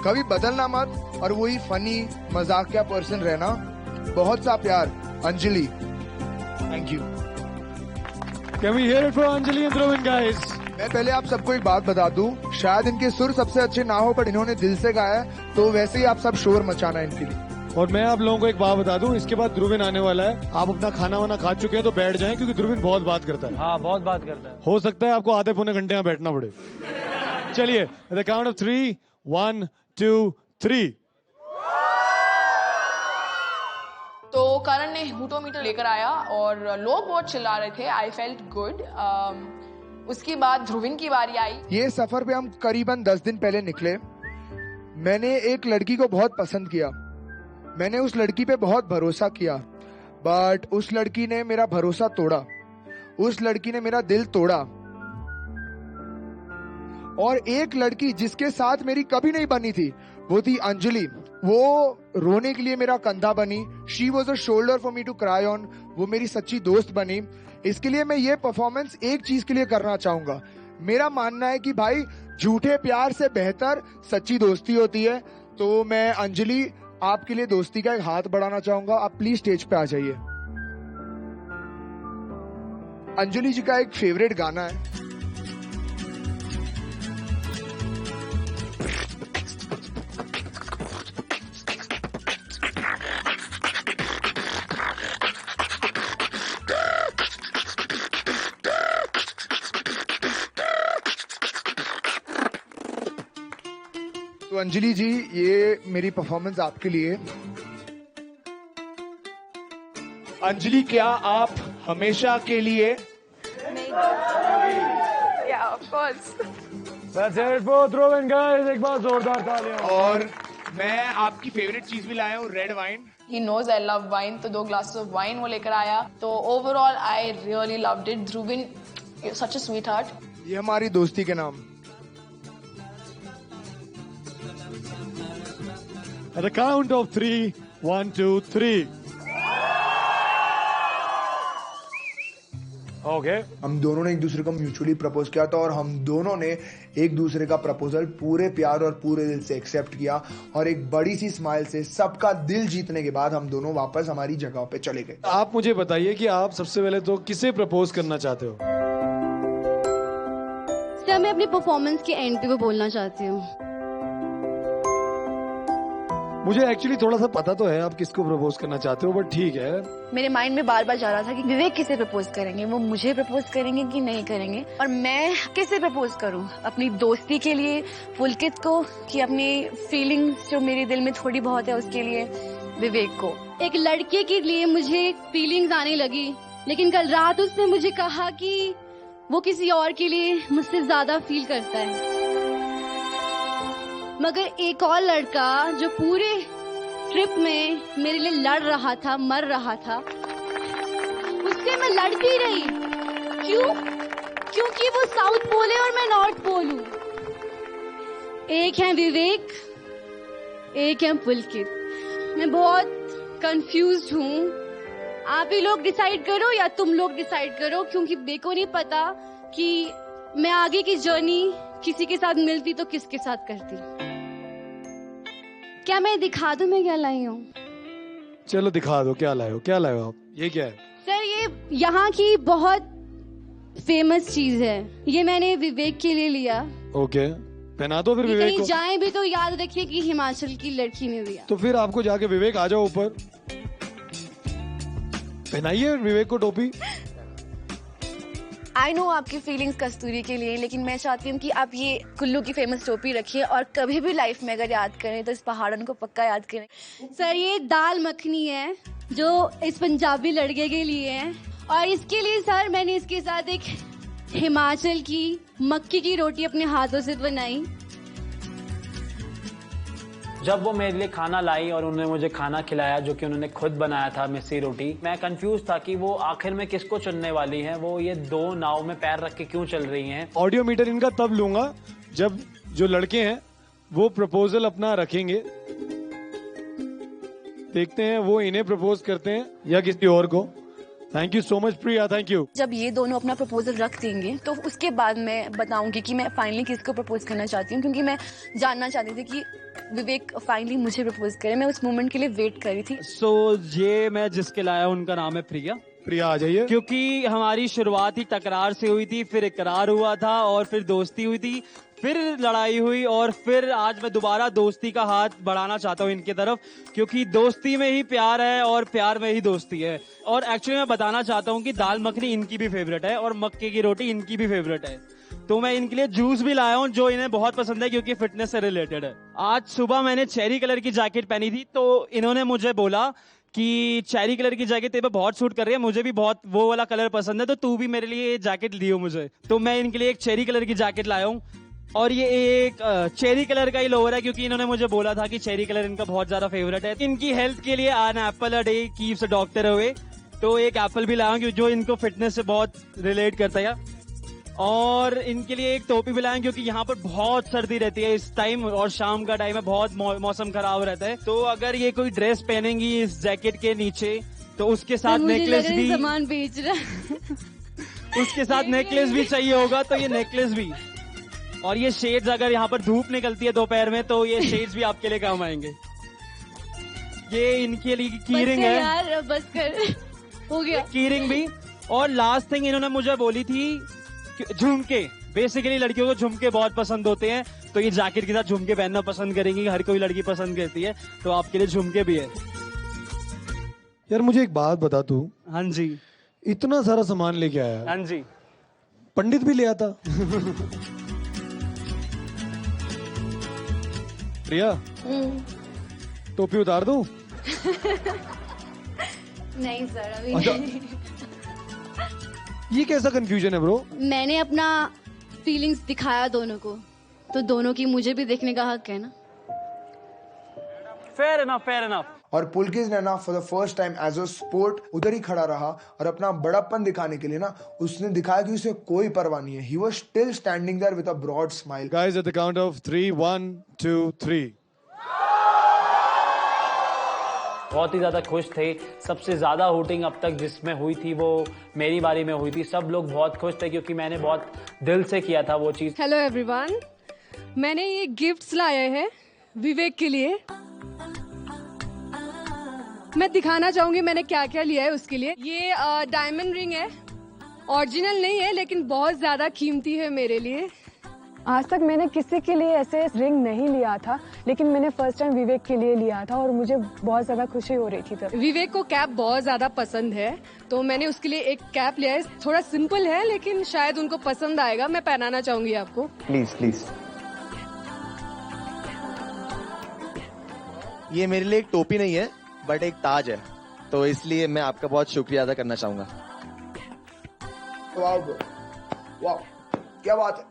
कभी बदलना मत और वही फनी मजाकिया पर्सन रहना। बहुत सा प्यार, Anjali. Thank you.
Can we hear it for Anjali and Dhruvin, guys?
मैं पहले आप सबको एक बात बता दूं, शायद इनके सुर सबसे अच्छे ना हो, पर इन्होंने दिल से गाया है, तो वैसे ही आप सब शोर मचाना इनके लिए।
और मैं आप लोगों को एक बात बता दूं, इसके बाद ध्रुविन आने वाला है। आप अपना खाना वाना खा चुके हैं तो बैठ जाएं, क्योंकि ध्रुविन बहुत बात करता है।
हाँ, बहुत बात करता है।
हो सकता है आपको आधे पौने घंटे यहाँ बैठना पड़े। चलिए, द काउंट ऑफ 3, 1, 2, 3।
तो करण ने हूटोमीटर लेकर आया और लोग बहुत चिल्ला रहे थे। I felt good. उसके बाद ध्रुविन की बारी आई।
ये सफर पे हम करीबन 10 दिन पहले निकले। मैंने एक लड़की को बहुत पसंद किया, मैंने उस लड़की पे बहुत भरोसा किया, बट उस लड़की ने मेरा भरोसा तोड़ा, उस लड़की ने मेरा दिल तोड़ा। और एक लड़की जिसके साथ मेरी कभी नहीं बनी थी वो थी अंजलि। वो रोने के लिए मेरा कंधा बनी। She was a shoulder for me to cry on. वो मेरी सच्ची दोस्त बनी। इसके लिए मैं ये परफॉर्मेंस एक चीज के लिए करना चाहूंगा। मेरा मानना है कि भाई झूठे प्यार से बेहतर सच्ची दोस्ती होती है। तो मैं अंजलि आपके लिए दोस्ती का एक हाथ बढ़ाना चाहूंगा। आप प्लीज स्टेज पे आ जाइए। अंजलि जी का एक फेवरेट गाना है। तो अंजलि जी, ये मेरी परफॉर्मेंस आपके लिए। अंजलि, क्या आप हमेशा के लिए?
Yeah, of course.
That's it for Dhruvin, guys. एक बार जोरदार तालियां।
और मैं आपकी फेवरेट चीज भी लाया हूँ, red wine.
He knows I love wine, तो 2 glasses of wine वो लेकर आया। तो overall I really loved it. Dhruvin, you're such a sweetheart.
ये हमारी दोस्ती के नाम।
At the count of 3, 1, 2, 3. Okay.
हम दोनों ने एक दूसरे को म्यूचुअली प्रपोज किया था, और हम दोनों ने एक दूसरे का प्रपोजल पूरे प्यार और पूरे दिल से एक्सेप्ट किया, और एक बड़ी सी स्माइल से सबका दिल जीतने के बाद हम दोनों वापस हमारी जगह पे चले गए।
आप मुझे बताइए कि आप सबसे पहले तो किसे प्रपोज करना चाहते हो?
सर, मैं अपनी परफॉर्मेंस के एंड पे वो बोलना चाहती हूँ।
मुझे एक्चुअली थोड़ा सा पता तो है आप किसको प्रपोज करना चाहते हो, बट ठीक है।
मेरे माइंड में बार बार जा रहा था कि विवेक किसे प्रपोज करेंगे, वो मुझे प्रपोज करेंगे कि नहीं करेंगे, और मैं किसे प्रपोज करूं, अपनी दोस्ती के लिए पुलकित को, कि अपनी फीलिंग्स जो मेरे दिल में थोड़ी बहुत है उसके लिए विवेक को। एक लड़के के लिए मुझे फीलिंग्स आने लगी, लेकिन कल रात उसने मुझे कहा कि वो किसी और के लिए मुझसे ज्यादा फील करता है। मगर एक और लड़का जो पूरे ट्रिप में मेरे लिए लड़ रहा था, मर रहा था, उससे मैं लड़ती रही। क्यों? क्योंकि वो साउथ पोल है और मैं नॉर्थ पोल हूँ। एक है विवेक, एक है पुलकित। मैं बहुत कंफ्यूज्ड हूँ। आप ही लोग डिसाइड करो या तुम लोग डिसाइड करो, क्योंकि मेरे को नहीं पता कि मैं आगे की जर्नी किसी के साथ मिलती तो किसके साथ करती। क्या मैं दिखा दूं मैं क्या लाई हूँ?
चलो दिखा दो, क्या लाए हो, क्या लाए हो आप? ये क्या है?
सर, ये यहाँ की बहुत फेमस चीज है। ये मैंने विवेक के लिए लिया।
ओके, पहना दो फिर विवेक
कहीं
को।
जाए भी तो याद रखिए कि हिमाचल की लड़की ने दिया।
तो फिर आपको जाके विवेक आ जाओ ऊपर, पहनाइए विवेक को टोपी।
आई नो आपकी फीलिंग्स कस्तूरी के लिए, लेकिन मैं चाहती हूँ कि आप ये कुल्लू की फेमस टोपी रखिए और कभी भी लाइफ में अगर याद करें तो इस पहाड़न को पक्का याद करें। सर ये दाल मखनी है जो इस पंजाबी लड़के के लिए है, और इसके लिए सर मैंने इसके साथ एक हिमाचल की मक्की की रोटी अपने हाथों से बनाई।
जब वो मेरे लिए खाना लाई और उन्होंने मुझे खाना खिलाया जो कि उन्होंने खुद बनाया था, मिस्सी रोटी, मैं कंफ्यूज था कि वो आखिर में किसको चुनने वाली हैं। वो ये दो नाव में पैर रख के क्यों चल रही हैं।
ऑडियो मीटर इनका तब लूंगा जब जो लड़के हैं वो प्रपोजल अपना रखेंगे। देखते हैं वो इन्हें प्रपोज करते हैं या किसी और को। Thank you so much Priya, thank you.
जब ये दोनों अपना प्रपोजल रख देंगे तो उसके बाद मैं बताऊंगी कि मैं फाइनली किसको प्रपोज करना चाहती हूँ, क्योंकि मैं जानना चाहती थी कि विवेक फाइनली मुझे प्रपोज करे। मैं उस मोमेंट के लिए वेट कर रही थी।
ये मैं जिसके लाया उनका नाम है प्रिया।
प्रिया आ जाइए।
क्योंकि हमारी शुरुआत ही तकरार से हुई थी, फिर इकरार हुआ था और फिर दोस्ती हुई थी, फिर लड़ाई हुई और फिर आज मैं दोबारा दोस्ती का हाथ बढ़ाना चाहता हूँ इनकी तरफ, क्योंकि दोस्ती में ही प्यार है और प्यार में ही दोस्ती है। और एक्चुअली मैं बताना चाहता हूँ कि दाल मखनी इनकी भी फेवरेट है और मक्के की रोटी इनकी भी फेवरेट है। तो मैं इनके लिए जूस भी लाया हूँ जो इन्हें बहुत पसंद है क्योंकि फिटनेस से रिलेटेड है। आज सुबह मैंने चेरी कलर की जैकेट पहनी थी तो इन्होंने मुझे बोला कि चेरी कलर की जैकेट तेरे पे बहुत सूट कर रही है, मुझे भी बहुत वो वाला कलर पसंद है, तो तू भी मेरे लिए जैकेट दियो मुझे। तो मैं इनके लिए एक चेरी कलर की जैकेट लाया हूँ और ये एक चेरी कलर का ही लोअर है क्योंकि इन्होंने मुझे बोला था कि चेरी कलर इनका बहुत ज्यादा फेवरेट है। इनकी हेल्थ के लिए an apple a day keeps a doctor away, तो एक एप्पल भी लाया हूँ जो इनको फिटनेस से बहुत रिलेट करता है। और इनके लिए एक टोपी भी लाया क्योंकि यहाँ पर बहुत सर्दी रहती है इस टाइम और शाम का टाइम है, बहुत मौसम खराब रहता है। तो अगर ये कोई ड्रेस पहनेंगी इस जैकेट के नीचे तो उसके साथ नेकलेस भी,
सामान बेच रहा
उसके साथ नेकलेस भी चाहिए होगा, तो ये नेकलेस भी। और ये शेड्स, अगर यहाँ पर धूप निकलती है दोपहर में तो ये शेड्स भी आपके लिए काम आएंगे। ये इनके लिए की रिंग है
यार, बस कर हो गया
की रिंग भी। और लास्ट थिंग इन्होंने मुझे बोली थी झुमके। बेसिकली लड़कियों को झुमके बहुत पसंद होते हैं, तो ये जैकेट के साथ झुमके पहनना पसंद करेंगी, हर कोई लड़की पसंद करती है, तो आपके लिए झुमके भी है।
यार मुझे एक बात बता तू।
हाँ जी।
इतना सारा सामान लेके आया।
हाँ जी।
पंडित भी ले आता। प्रिया टोपी उतार दूं?
नहीं सर अभी
अच्छा।
नहीं।
ये कैसा कंफ्यूजन है ब्रो?
मैंने अपना फीलिंग्स दिखाया दोनों को, तो दोनों की मुझे भी देखने का हक है ना।
Fair enough, fair enough.
और पुलकिस ने ना for the first time as a sport उधर ही खड़ा रहा और अपना बड़प्पन दिखाने के लिए ना उसने दिखाया कि उसे कोई परवाह नहीं है। He was still standing there with a broad smile.
Guys at the count of 3 1 2 3।
बहुत ही ज्यादा खुश थे। सबसे ज्यादा वोटिंग अब तक जिसमें हुई थी वो मेरी बारी में हुई थी। सब लोग बहुत खुश थे क्योंकि मैंने बहुत दिल से किया था वो चीज।
हेलो एवरीवन, मैंने ये गिफ्ट्स लाए हैं विवेक के लिए। मैं दिखाना चाहूंगी मैंने क्या क्या लिया है उसके लिए। ये डायमंड रिंग है, ओरिजिनल नहीं है लेकिन बहुत ज्यादा कीमती है मेरे लिए।
आज तक मैंने किसी के लिए ऐसे रिंग नहीं लिया था, लेकिन मैंने फर्स्ट टाइम विवेक के लिए लिया था और मुझे बहुत ज्यादा खुशी हो रही थी तब।
विवेक को कैप बहुत ज्यादा पसंद है तो मैंने उसके लिए एक कैप लिया है। थोड़ा सिंपल है लेकिन शायद उनको पसंद आएगा। मैं पहनाना चाहूंगी आपको।
Please please. ये मेरे लिए एक टोपी नहीं है बट एक ताज है, तो इसलिए मैं आपका बहुत शुक्रिया अदा करना चाहूंगा।
वाह वाह क्या बात है।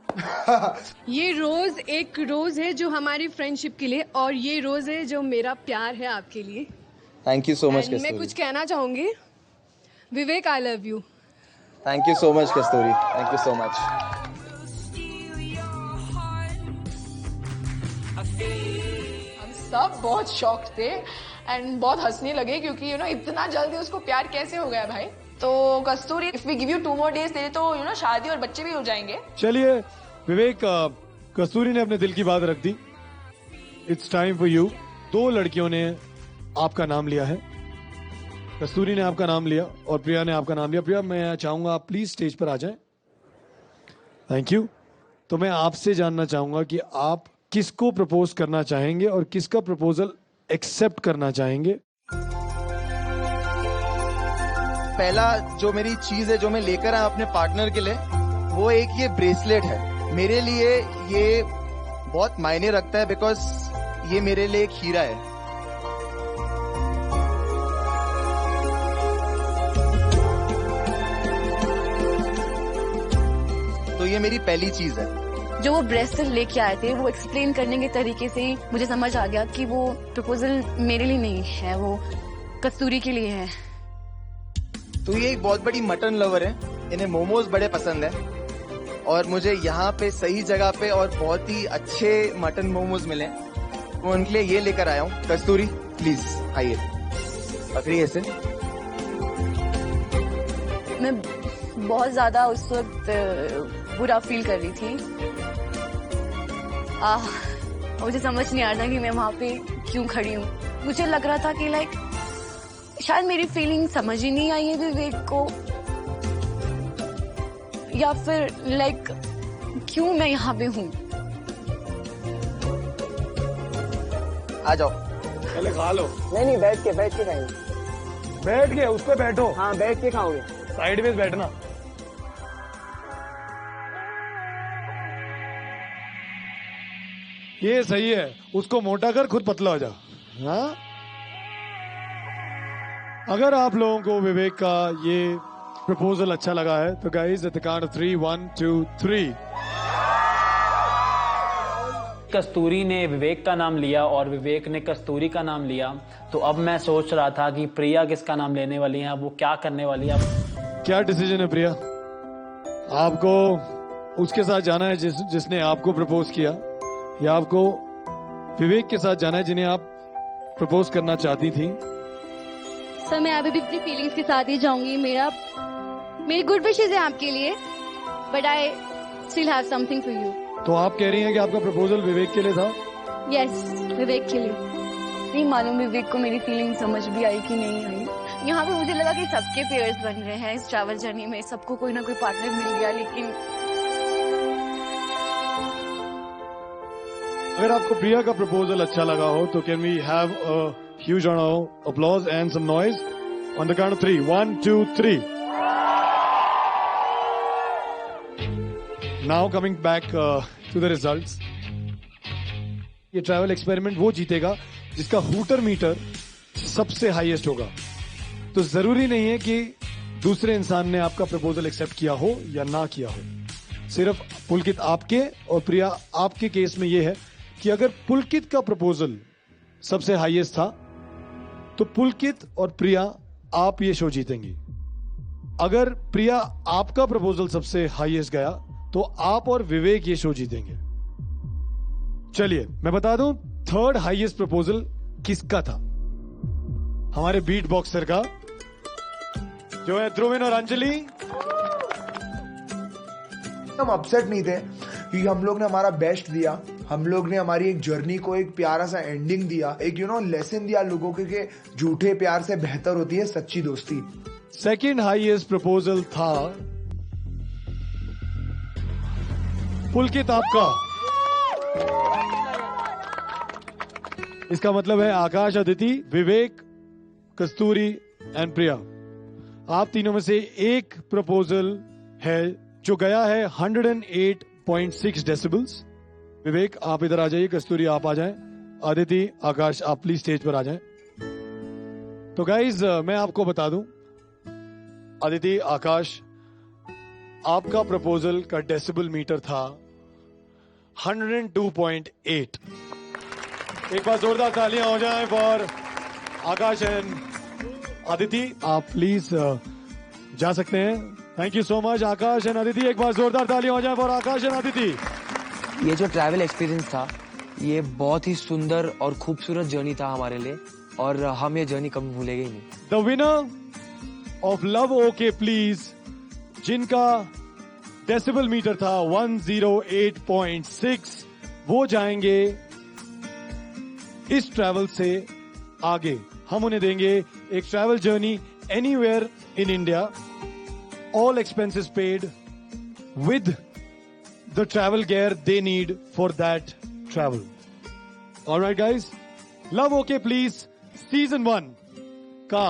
ये रोज एक रोज है जो हमारी फ्रेंडशिप के लिए, और ये रोज है जो मेरा प्यार है आपके लिए।
Thank you so much
And मैं कुछ कहना चाहूंगी। Vivek I love you.
Thank you so much Kasturi, thank you so much.
हम सब बहुत शॉक्ड थे एंड बहुत हंसने लगे क्योंकि इतना जल्दी उसको प्यार कैसे हो गया भाई। तो Kasturi, if we give you 2 more days तेरे तो शादी और बच्चे भी हो जाएंगे।
चलिए विवेक, कस्तूरी ने अपने दिल की बात रख दी। It's time for you. 2 लड़कियों ने आपका नाम लिया है। कस्तूरी ने आपका नाम लिया और प्रिया ने आपका नाम लिया। प्रिया, मैं चाहूंगा आप प्लीज स्टेज पर आ जाएं। Thank you. तो मैं आपसे जानना चाहूंगा कि आप किसको प्रपोज करना चाहेंगे और किसका प्रपोजल एक्सेप्ट करना चाहेंगे।
पहला जो मेरी चीज है जो मैं लेकर आया अपने पार्टनर के लिए, वो एक ये ब्रेसलेट है। मेरे लिए ये बहुत मायने रखता है बिकॉज ये मेरे लिए एक हीरा है। तो ये मेरी पहली चीज है।
जो वो ब्रेसलेट लेके आए थे वो एक्सप्लेन करने के तरीके से ही मुझे समझ आ गया कि वो प्रपोजल मेरे लिए नहीं है, वो कस्तूरी के लिए है।
तो ये एक बहुत बड़ी मटन लवर है, इन्हें मोमोज बड़े पसंद है और मुझे यहाँ पे सही जगह पे और बहुत ही अच्छे मटन मोमोज मिले, मैं उनके लिए ये लेकर आया हूँ। कस्तूरी प्लीज आइए, पकड़िए इसे।
मैं बहुत ज्यादा उस वक्त बुरा फील कर रही थी। मुझे समझ नहीं आ रहा कि मैं वहां पे क्यों खड़ी हूँ। मुझे लग रहा था कि लाइक शायद मेरी फीलिंग समझ ही नहीं आई है विवेक को, या फिर लाइक क्यों मैं यहाँ पे हूँ।
आ जाओ,
पहले खा लो।
नहीं बैठ के खाएंगे।
बैठ के उस पे बैठो।
हाँ बैठ के खाओगे।
साइड में बैठना। ये सही है, उसको मोटा कर खुद पतला हो जा। हाँ, अगर आप लोगों को विवेक का ये प्रपोजल अच्छा लगा है तो guys at the count of 3 1 2 3।
कस्तूरी ने विवेक का नाम लिया और विवेक ने कस्तूरी का नाम लिया, तो अब मैं सोच रहा था कि प्रिया किसका नाम लेने वाली है, वो क्या करने वाली है।
क्या डिसीजन है प्रिया? आपको उसके साथ जाना है जिसने आपको प्रपोज किया, या आपको विवेक के साथ जाना है जिन्हें आप प्रपोज करना चाहती थी?
सर मैं अभी भी अपनी फीलिंग्स के साथ ही जाऊंगी। मेरी गुड विशेस है आपके लिए, but I still have something for you.
तो आप कह रही हैं कि आपका प्रपोजल विवेक के लिए था?
यस, विवेक के लिए। नहीं मालूम विवेक को मेरी फीलिंग समझ भी आई कि नहीं आई। यहाँ पे मुझे लगा कि सबके पेयर्स बन रहे हैं इस ट्रैवल जर्नी में, सबको कोई ना कोई पार्टनर मिल गया, लेकिन
अगर आपको प्रिया का प्रपोजल अच्छा लगा हो तो can we have a huge applause and some noise on the count of 3 1 2 3। Now coming back to the results, ये ट्रैवल एक्सपेरिमेंट वो जीतेगा जिसका हूटर मीटर सबसे हाईएस्ट होगा। तो जरूरी नहीं है कि दूसरे इंसान ने आपका प्रपोजल एक्सेप्ट किया हो या ना किया हो, सिर्फ पुलकित आपके और प्रिया आपके केस में ये है कि अगर पुलकित का प्रपोजल सबसे हाईएस्ट था तो पुलकित और प्रिया आप ये शो जीतेंगी। अगर प्रिया आपका प्रपोजल सबसे हाईएस्ट गया तो आप और विवेक ये शो जीतेंगे। चलिए मैं बता दूं थर्ड हाईएस्ट प्रपोजल किसका था। हमारे बीट बॉक्सर का, जो है ध्रुविन और अंजलि।
हम अपसेट नहीं थे क्योंकि हम लोग ने हमारा बेस्ट दिया, हम लोग ने हमारी एक जर्नी को एक प्यारा सा एंडिंग दिया, एक लेसन दिया लोगों के कि झूठे प्यार से बेहतर होती है सच्ची दोस्ती।
सेकंड हाईएस्ट प्रपोजल था पुलकित आपका। इसका मतलब है आकाश, अदिति, विवेक, कस्तूरी एंड प्रिया, आप तीनों में से एक प्रपोजल है जो गया है 108.6 डेसिबल्स। विवेक आप इधर आ जाइए, कस्तूरी आप आ जाएं, आदिति, आकाश आप प्लीज स्टेज पर आ जाएं। तो गाइज मैं आपको बता दूं, आदिति, आकाश, आपका प्रपोजल का डेसिबल मीटर था 102.8। एक बार जोरदार तालियां हो जाएं फॉर आकाश एंड आदिति। आप प्लीज जा सकते हैं। Thank you so much Akash and Aditi. एक बार जोरदार तालियां हो जाएं फॉर आकाश एंड आदिति।
ये जो ट्रैवल एक्सपीरियंस था ये बहुत ही सुंदर और खूबसूरत जर्नी था हमारे लिए, और हम ये जर्नी कभी भूलेंगे ही नहीं।
The winner of love okay please, जिनका डेसिबल मीटर था 108.6, वो जाएंगे इस ट्रैवल से आगे। हम उन्हें देंगे एक travel journey anywhere in India, all expenses paid, with the travel gear they need for that travel. All right, guys. Love Okay Please Season 1 का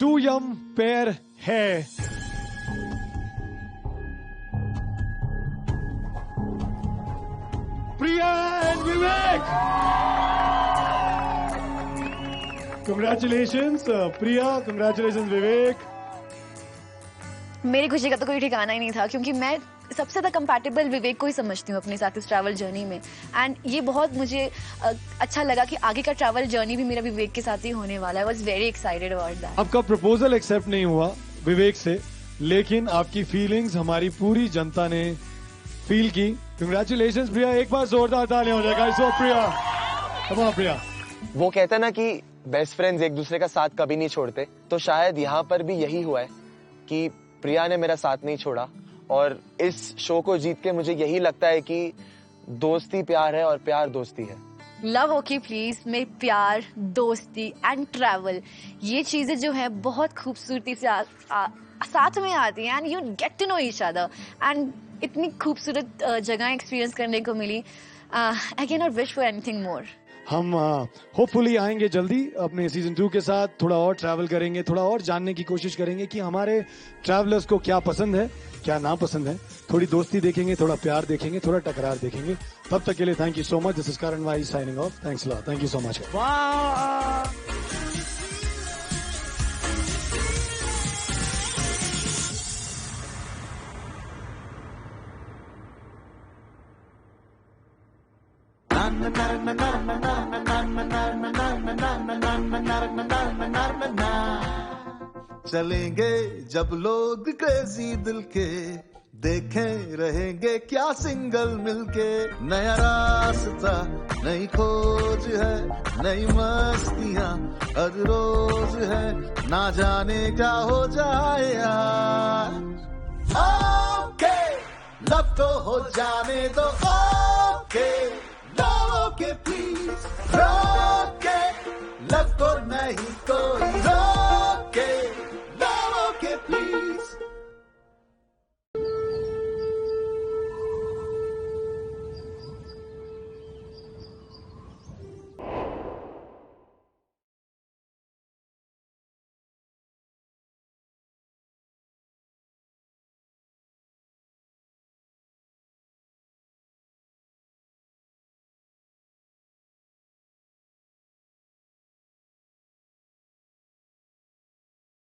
2 yum pair है Priya and Vivek. Congratulations, Priya. Congratulations, Vivek.
मेरी खुशी का तो कोई ठिकाना ही नहीं था क्योंकि मैं सबसे ज्यादा कंपैटिबल विवेक को ही समझती हूँ अपने साथ इस ट्रैवल जर्नी में। एंड ये बहुत मुझे अच्छा लगा कि आगे का ट्रैवल जर्नी भी मेरा विवेक के साथ ही होने वाला है। I was very excited about that.
आपका प्रपोजल एक्सेप्ट नहीं हुआ विवेक से, लेकिन आपकी फीलिंग्स हमारी पूरी जनता ने फील की। कंग्रेचुलेशंस प्रिया, एक बार जोरदार तालियां हो जाएगा। सो प्रिया, कम ऑन प्रिया।
वो कहता है ना कि बेस्ट फ्रेंड्स एक दूसरे का साथ कभी नहीं छोड़ते, तो शायद यहाँ पर भी यही हुआ है कि प्रिया ने मेरा साथ नहीं छोड़ा। और इस शो को जीत के मुझे यही लगता है कि दोस्ती प्यार है और प्यार दोस्ती है।
लव ओके प्लीज में प्यार, दोस्ती एंड ट्रैवल, ये चीजें जो है बहुत खूबसूरती से साथ में आती हैं and you get to know each other and इतनी खूबसूरत जगह एक्सपीरियंस करने को मिली। I can not wish for anything more.
हम होपफुली आएंगे जल्दी अपने सीजन 2 के साथ, थोड़ा और ट्रैवल करेंगे, थोड़ा और जानने की कोशिश करेंगे कि हमारे ट्रैवलर्स को क्या पसंद है, क्या ना पसंद है। थोड़ी दोस्ती देखेंगे, थोड़ा प्यार देखेंगे, थोड़ा टकरार देखेंगे। तब तक के लिए thank you so much. This is Karan Y signing off. Thanks a lot. Thank you so much.
चलेंगे जब लोग क्रेजी दिल के, देखें रहेंगे क्या सिंगल मिलके। नया रास्ता, नई खोज है, नई मस्तियाँ हर रोज है, ना जाने क्या हो जाए यार। ओके लव तो हो जाने दो, okay love okay please, okay love तो नहीं